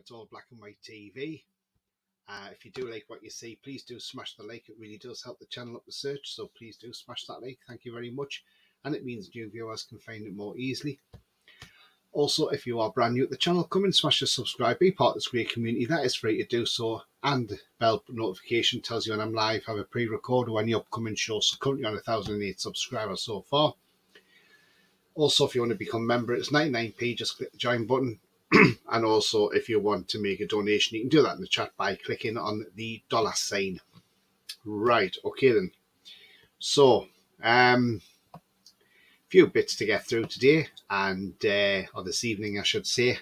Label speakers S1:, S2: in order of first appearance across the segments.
S1: it's all black and white TV. If you do like what you see, please do smash the like. It really does help the channel up the search, so please do smash that like. Thank you very much, and it means new viewers can find it more easily. Also, if you are brand new at the channel, come and smash the subscribe, be part of this great community. That is free to do so, and the bell notification tells you when I'm live, have a pre-record or any upcoming shows. So currently on 1,008 subscribers so far. Also, if you want to become a member, it's 99p, just click the join button. And also, if you want to make a donation, you can do that in the chat by clicking on the $sign. Right, okay then. So, few bits to get through today, and or this evening, I should say.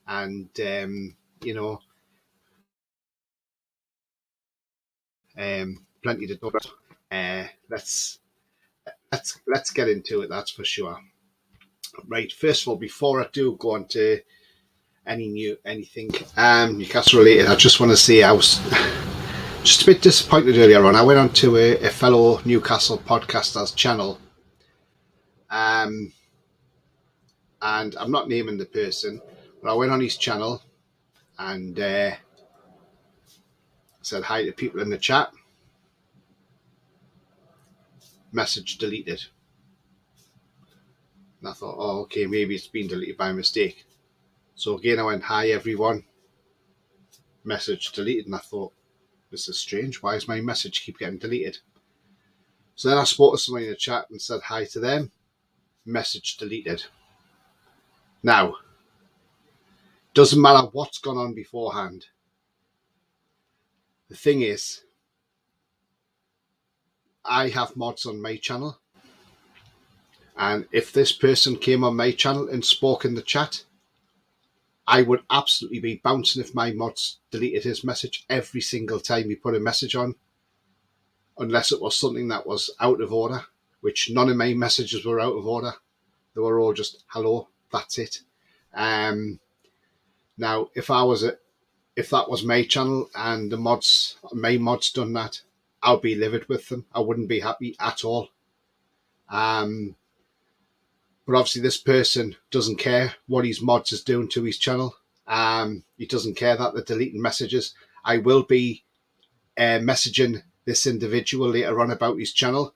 S1: And you know, plenty to talk about. Let's get into it. That's for sure. Right, first of all, before I do go on to anything Newcastle related, I just want to say I was just a bit disappointed earlier on. I went on to a fellow Newcastle podcaster's channel, and I'm not naming the person, but I went on his channel and said hi to people in the chat. Message deleted. And I thought, oh, okay, maybe it's been deleted by mistake. So again, I went, hi everyone. Message deleted, and I thought, this is strange. Why does my message keep getting deleted? So then I spoke to someone in the chat and said hi to them. Message deleted. Now, doesn't matter what's gone on beforehand. The thing is, I have mods on my channel. And if this person came on my channel and spoke in the chat, I would absolutely be bouncing if my mods deleted his message every single time he put a message on, unless it was something that was out of order, which none of my messages were out of order. They were all just hello, that's it. Now, if that was my channel and my mods done that, I'd be livid with them. I wouldn't be happy at all. But obviously this person doesn't care what his mods is doing to his channel. He doesn't care that they're deleting messages. I will be messaging this individual later on about his channel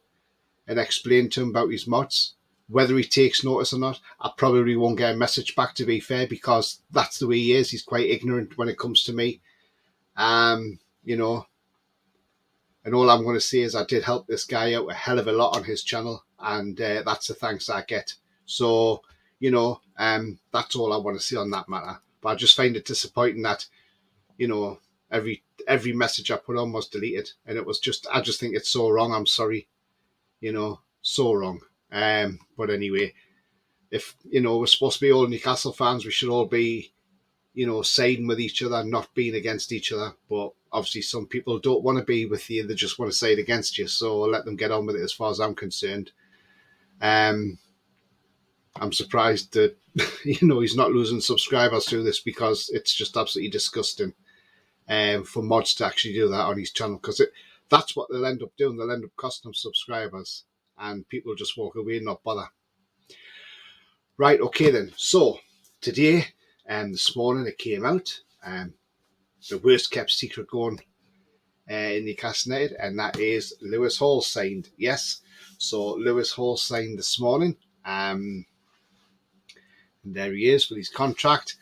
S1: and explain to him about his mods. Whether he takes notice or not, I probably won't get a message back, to be fair, because that's the way he is. He's quite ignorant when it comes to me. You know, and all I'm going to say is I did help this guy out a hell of a lot on his channel, and that's the thanks I get. So, you know, that's all I want to say on that matter. But I just find it disappointing that, you know, every message I put on was deleted, and it was just, I just think it's so wrong. I'm sorry, you know, so wrong. But anyway, if, you know, we're supposed to be all Newcastle fans, we should all be, you know, siding with each other, not being against each other. But obviously some people don't want to be with you, they just want to side against you. So let them get on with it as far as I'm concerned. I'm surprised that, you know, he's not losing subscribers through this, because it's just absolutely disgusting for mods to actually do that on his channel, because that's what they'll end up doing. They'll end up costing them subscribers, and people just walk away and not bother. Right, okay then. So today, this morning it came out, the worst kept secret going in Newcastle United, and that is Lewis Hall signed. Yes, so Lewis Hall signed this morning. And there he is with his contract,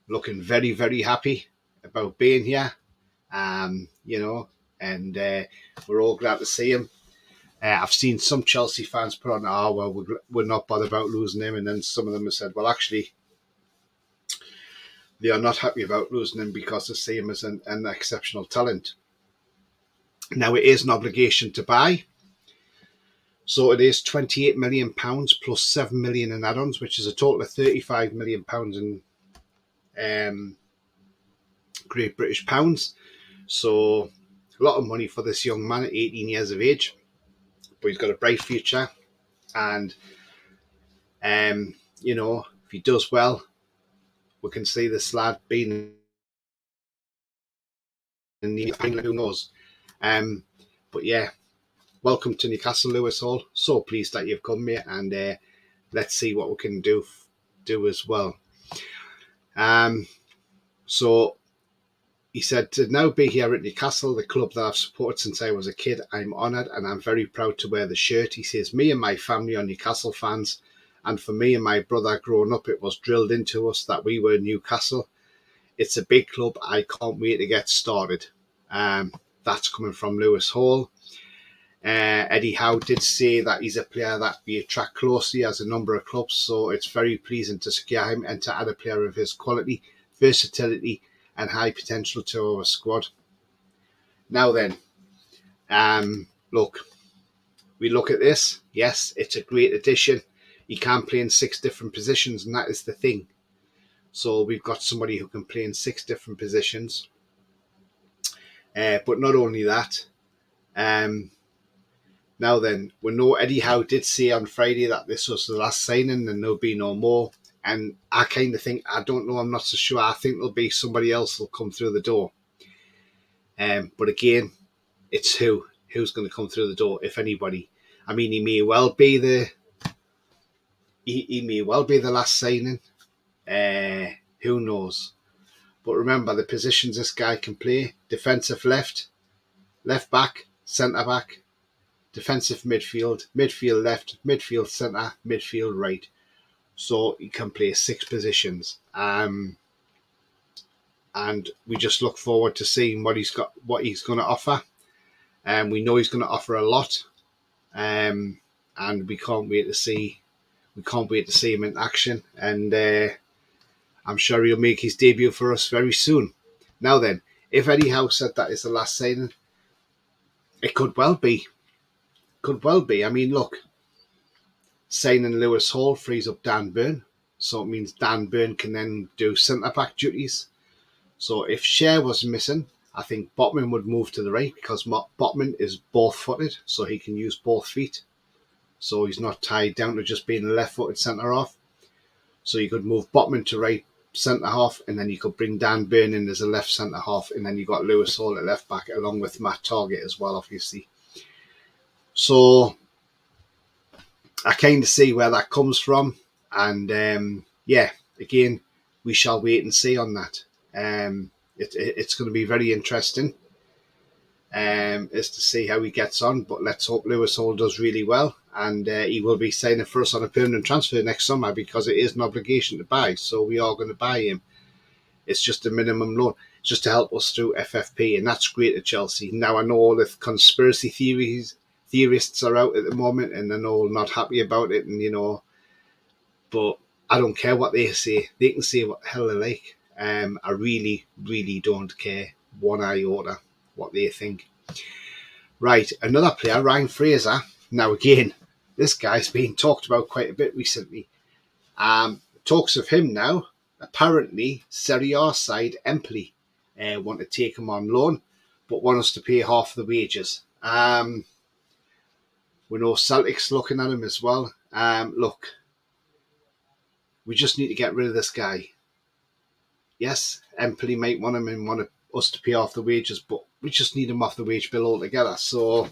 S1: looking very, very happy about being here. You know, and we're all glad to see him. I've seen some Chelsea fans put on, oh, well, we're not bothered about losing him. And then some of them have said, well, actually, they are not happy about losing him because they see him as an exceptional talent. Now, it is an obligation to buy. So it is £28 million plus £7 million in add-ons, which is a total of £35 million in Great British pounds. So a lot of money for this young man at 18 years of age. But he's got a bright future. And, you know, if he does well, we can see this lad being in the final, who knows. But yeah, welcome to Newcastle, Lewis Hall. So pleased that you've come, mate, and let's see what we can do as well. So he said, to now be here at Newcastle, the club that I've supported since I was a kid, I'm honoured and I'm very proud to wear the shirt. He says, me and my family are Newcastle fans, and for me and my brother growing up, it was drilled into us that we were Newcastle. It's a big club. I can't wait to get started. That's coming from Lewis Hall. Eddie Howe did say that he's a player that we attract closely as a number of clubs, so it's very pleasing to secure him and to add a player of his quality, versatility and high potential to our squad. Now then, look, we look at this. Yes, it's a great addition. He can play in 6 different positions, and that is the thing. So we've got somebody who can play in 6 different positions. But not only that, now then, we know Eddie Howe did say on Friday that this was the last signing and there'll be no more. And I kind of think, I don't know, I'm not so sure. I think there'll be somebody else who'll come through the door. But again, it's who's going to come through the door, if anybody. I mean, he may well be the last signing. Who knows? But remember, the positions this guy can play: defensive left, left back, centre back, defensive midfield, midfield left, midfield centre, midfield right. So he can play 6 positions. And we just look forward to seeing what he's going to offer. And we know he's going to offer a lot. And we can't wait to see him in action. And I'm sure he'll make his debut for us very soon. Now then, if Eddie Howe said that is the last signing, it could well be. I mean, look, signing Lewis Hall frees up Dan Burn. So it means Dan Burn can then do centre-back duties. So if Cher was missing, I think Botman would move to the right, because Botman is both-footed, so he can use both feet. So he's not tied down to just being a left-footed centre-half. So you could move Botman to right centre-half, and then you could bring Dan Burn in as a left centre-half, and then you got Lewis Hall at left-back, along with Matt Targett as well, obviously. So I kind of see where that comes from. And again, we shall wait and see on that. It's going to be very interesting as to see how he gets on. But let's hope Lewis Hall does really well. And he will be signing for us on a permanent transfer next summer, because it is an obligation to buy. So we are going to buy him. It's just a minimum loan. It's just to help us through FFP. And that's great at Chelsea. Now, I know all the conspiracy theorists are out at the moment, and they're all not happy about it. And, but I don't care what they say. They can say what the hell they like. I really, really don't care one iota what they think. Right, another player, Ryan Fraser. Now again, this guy's been talked about quite a bit recently. Talks of him now. Apparently, Serie A side Empoli want to take him on loan, but want us to pay half the wages. We know Celtic's looking at him as well. Look, we just need to get rid of this guy. Yes, Empoli might want him and want us to pay off the wages, but we just need him off the wage bill altogether. So,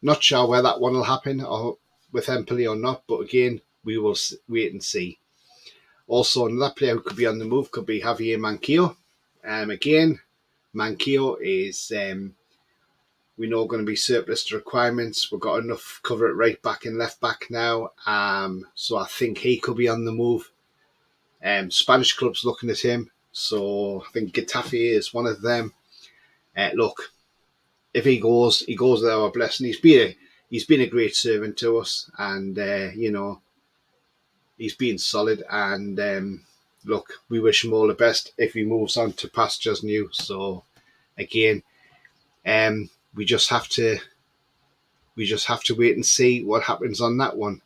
S1: not sure where that one will happen, or with Empoli or not, but again, we will wait and see. Also, another player who could be on the move could be Javier Manquillo. Again, Manquillo is, we know, going to be surplus to requirements. We've got enough cover at right back and left back now. So I think he could be on the move. Spanish clubs looking at him. So I think Getafe is one of them. Look, if he goes with our blessing. He's been a great servant to us, and he's been solid. And look, we wish him all the best if he moves on to pastures new. So again, we just have to wait and see what happens on that one.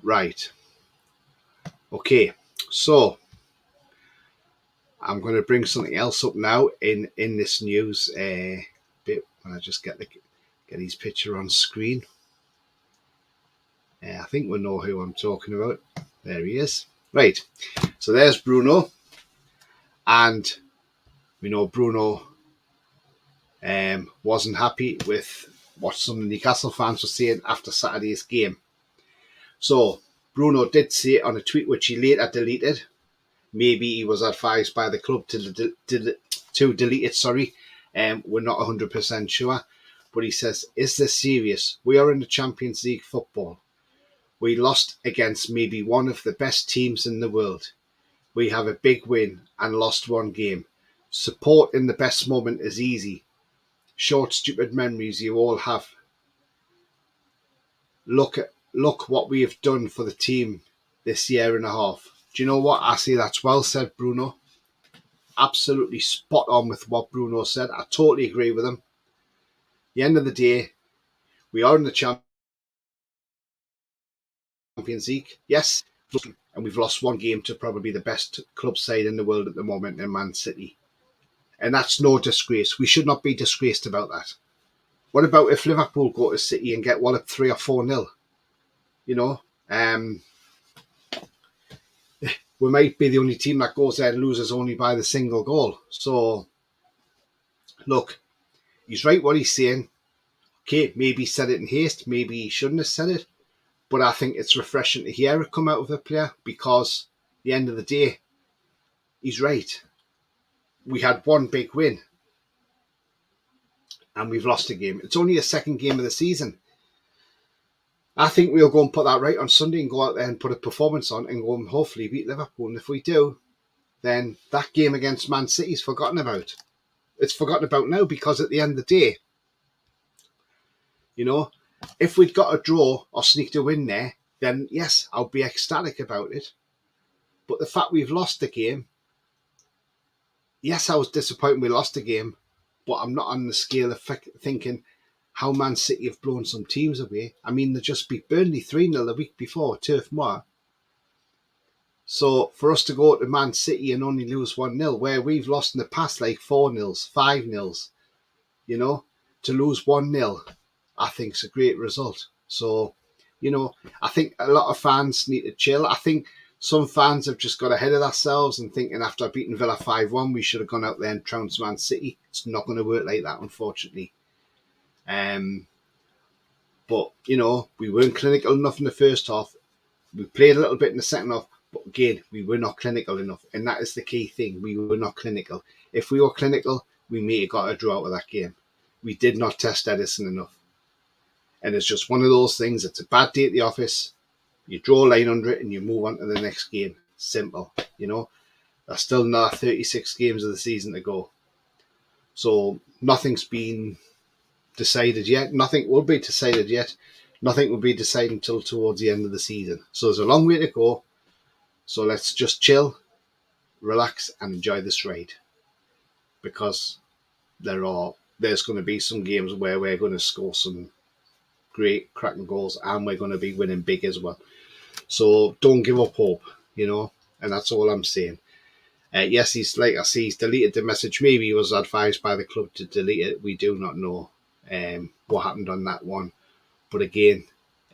S1: Right. Okay, so I'm going to bring something else up now in this news bit. When I just get his picture on screen. I think we know who I'm talking about. There he is. Right, so there's Bruno. And we know Bruno wasn't happy with what some Newcastle fans were saying after Saturday's game. So Bruno did say it on a tweet which he later deleted. Maybe he was advised by the club to delete it, sorry. We're not 100% sure. But he says, is this serious? We are in the Champions League football. We lost against maybe one of the best teams in the world. We have a big win and lost one game. Support in the best moment is easy. Short, stupid memories you all have. Look what we have done for the team this year and a half. Do you know what? I say that's well said, Bruno. Absolutely spot on with what Bruno said. I totally agree with him. At the end of the day, we are in the Champions League. Yes, and we've lost one game to probably the best club side in the world at the moment in Man City. And that's no disgrace. We should not be disgraced about that. What about if Liverpool go to City and get walloped 3 or 4-0? You know, we might be the only team that goes there and loses only by the single goal. So, look, he's right what he's saying. Okay, maybe he said it in haste. Maybe he shouldn't have said it. But I think it's refreshing to hear it come out of a player because at the end of the day, he's right. We had one big win and we've lost a game. It's only a second game of the season. I think we'll go and put that right on Sunday and go out there and put a performance on and go and hopefully beat Liverpool. And if we do, then that game against Man City is forgotten about. It's forgotten about now because at the end of the day, you know, if we'd got a draw or sneaked a win there, then yes, I'll be ecstatic about it. But the fact we've lost the game, yes, I was disappointed we lost the game, but I'm not on the scale of thinking how Man City have blown some teams away. I mean, they just beat Burnley 3-0 the week before, Turf Moor. So for us to go to Man City and only lose 1-0, where we've lost in the past like 4-0, 5-0, you know, to lose 1-0, I think it's a great result. So, you know, I think a lot of fans need to chill. I think some fans have just got ahead of themselves and thinking after beating Villa 5-1, we should have gone out there and trounced Man City. It's not going to work like that, unfortunately. But, you know, we weren't clinical enough in the first half. We played a little bit in the second half, but again, we were not clinical enough. And that is the key thing. We were not clinical. If we were clinical, we may have got a draw out of that game. We did not test Edison enough. And it's just one of those things. It's a bad day at the office. You draw a line under it and you move on to the next game. Simple, you know. There's still another 36 games of the season to go. So nothing's been decided yet. Nothing will be decided yet. Nothing will be decided until towards the end of the season. So there's a long way to go. So let's just chill, relax and enjoy this ride. Because there's going to be some games where we're going to score some great cracking goals and we're going to be winning big as well. So don't give up hope, you know, and that's all I'm saying. Yes, he's deleted the message. Maybe he was advised by the club to delete it. We do not know what happened on that one. But again,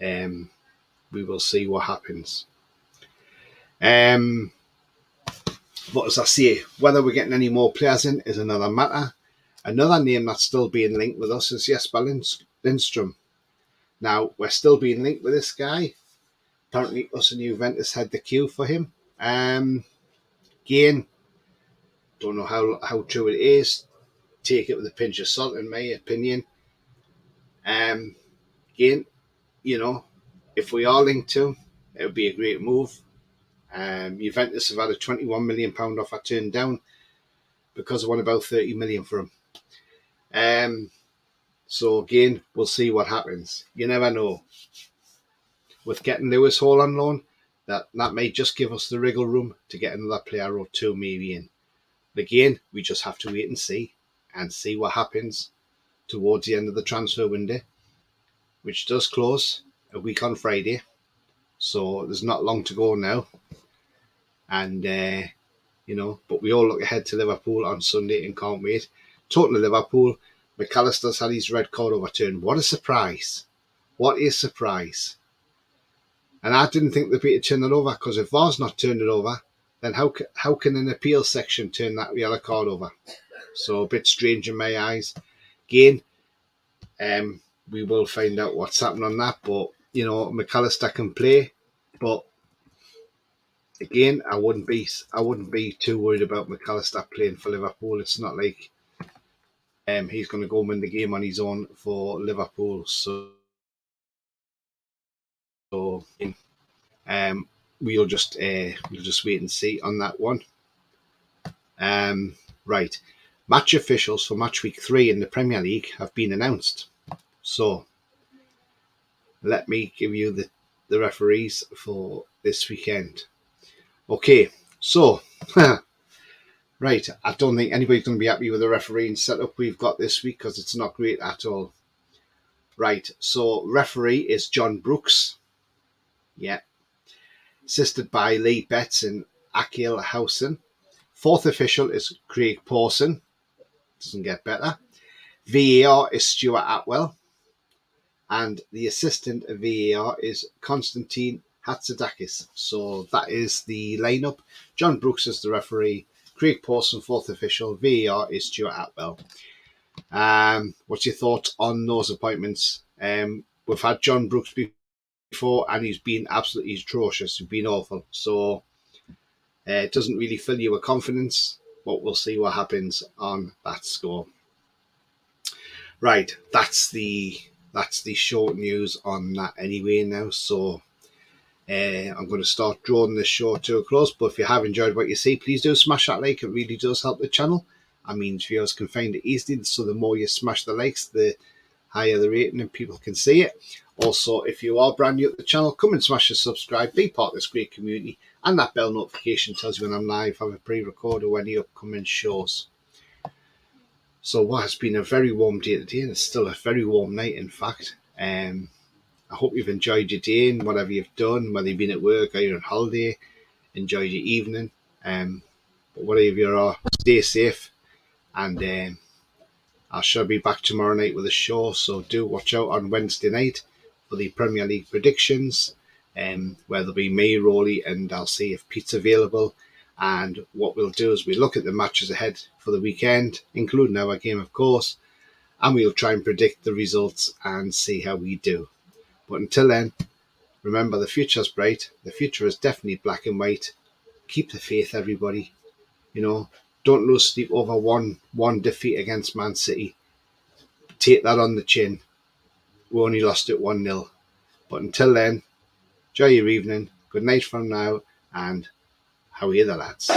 S1: we will see what happens. But as I say, whether we're getting any more players in is another matter. Another name that's still being linked with us is Jesper Lindstrom. Now, we're still being linked with this guy. Apparently, us and Juventus had the queue for him. Again, don't know how true it is. Take it with a pinch of salt, in my opinion. Again, you know, if we are linked to him, it would be a great move. Juventus have had a £21 million offer turned down because I want about 30 million for him. So again, we'll see what happens. You never know. With getting Lewis Hall on loan, that may just give us the wriggle room to get another player or two maybe in. But again, we just have to wait and see what happens towards the end of the transfer window, which does close a week on Friday. So there's not long to go now. And, you know, but we all look ahead to Liverpool on Sunday and can't wait. Talking to Liverpool, McAllister's had his red card overturned. What a surprise. What a surprise. And I didn't think they'd be to turn it over, because if VAR's not turned it over, then how can an appeal section turn that yellow card over? So a bit strange in my eyes. Again, we will find out what's happening on that. But, you know, McAllister can play, but Again, I wouldn't be too worried about McAllister playing for Liverpool. It's not like he's going to go win the game on his own for Liverpool. So um, we'll just wait and see on that one. Right, match officials for match week 3 in the Premier League have been announced. So let me give you the referees for this weekend. Okay, so right, I don't think anybody's going to be happy with the refereeing setup we've got this week because it's not great at all. Right, so referee is John Brooks. Yeah. Assisted by Lee Betts and Akil Housen. Fourth official is Craig Pawson. Doesn't get better. VAR is Stuart Atwell. And the assistant of VAR is Konstantin Hatzidakis. So that is the lineup. John Brooks is the referee. Craig Pawson, fourth official. VAR is Stuart Atwell. What's your thoughts on those appointments? We've had John Brooks before, and he's been absolutely atrocious. He's been awful. So it doesn't really fill you with confidence, but we'll see what happens on that score. Right, that's the short news on that anyway now. So I'm going to start drawing this show to a close. But if you have enjoyed what you see, please do smash that like. It really does help the channel. I mean, viewers can find it easily. So the more you smash the likes, the higher the rating and people can see it. Also, if you are brand new at the channel, come and smash the subscribe, be part of this great community, and that bell notification tells you when I'm live, have a pre-record or any upcoming shows. So what has been a very warm day today, and it's still a very warm night in fact. I hope you've enjoyed your day and whatever you've done, whether you've been at work or you're on holiday, enjoyed your evening. But whatever you are, stay safe, and I shall be back tomorrow night with a show, so do watch out on Wednesday night for the Premier League predictions, where there'll be me, Rolly, and I'll see if Pete's available. And what we'll do is we'll look at the matches ahead for the weekend, including our game, of course, and we'll try and predict the results and see how we do. But until then, remember, the future's bright. The future is definitely black and white. Keep the faith, everybody. You know, don't lose sleep over one defeat against Man City. Take that on the chin. We only lost it 1-0. But until then, enjoy your evening. Good night from now, and how are you, the lads?